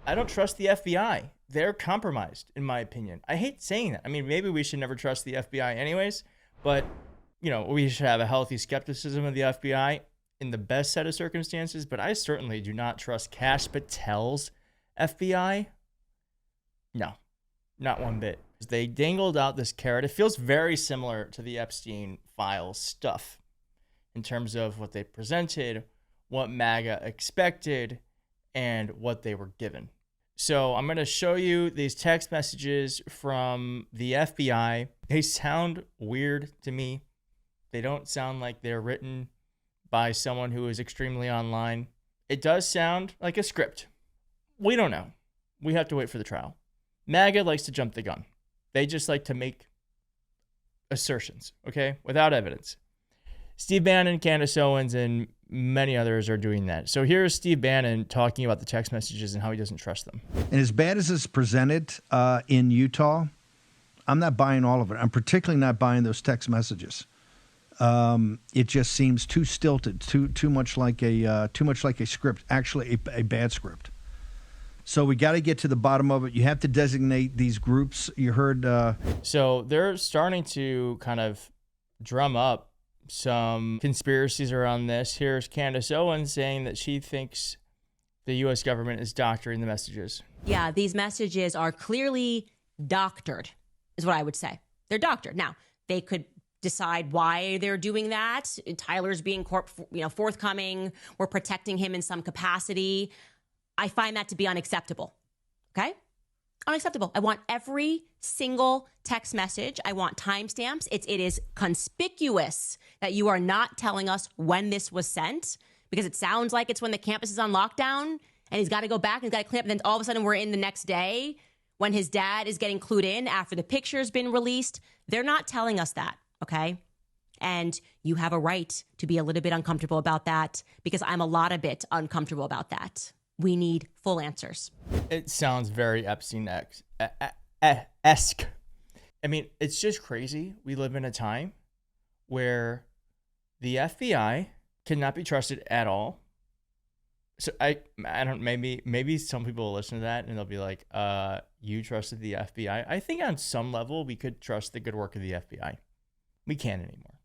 I don't trust the FBI. They're compromised, in my opinion. I hate saying that. I mean, maybe we should never trust the FBI anyways, but, we should have a healthy skepticism of the FBI in the best set of circumstances, but I certainly do not trust Kash Patel's FBI. No, not one bit. They dangled out this carrot. It feels very similar to the Epstein files stuff in terms of what they presented, what MAGA expected, and what they were given. So I'm going to show you these text messages from the FBI. They sound weird to me. They don't sound like they're written by someone who is extremely online. It does sound like a script. We don't know. We have to wait for the trial. MAGA likes to jump the gun. They just like to make assertions, okay, without evidence. Steve Bannon, Candace Owens, and many others are doing that. So here's Steve Bannon talking about the text messages and how he doesn't trust them. And as bad as it's presented in Utah, I'm not buying all of it. I'm particularly not buying those text messages. It just seems too stilted, too much like a script, actually a bad script. So we got to get to the bottom of it. You have to designate these groups. You heard. So they're starting to kind of drum up some conspiracies around this. Here's Candace Owens saying that she thinks the U.S. government is doctoring the messages. Yeah, these messages are clearly doctored, is what I would say. They're doctored. Now, they could decide why they're doing that. Tyler's being forthcoming. We're protecting him in some capacity. I find that to be unacceptable. Okay? Unacceptable. I want every single text message. I want timestamps. It is conspicuous that you are not telling us when this was sent, because it sounds like it's when the campus is on lockdown and he's got to go back and he's got to clean up. And then all of a sudden we're in the next day when his dad is getting clued in after the picture's been released. They're not telling us that. Okay? And you have a right to be a little bit uncomfortable about that, because I'm a lot of bit uncomfortable about that. We need full answers. It sounds very Epstein-esque. I mean, it's just crazy. We live in a time where the FBI cannot be trusted at all. So I don't, maybe some people will listen to that and they'll be like, you trusted the FBI? I think on some level we could trust the good work of the FBI. We can't anymore.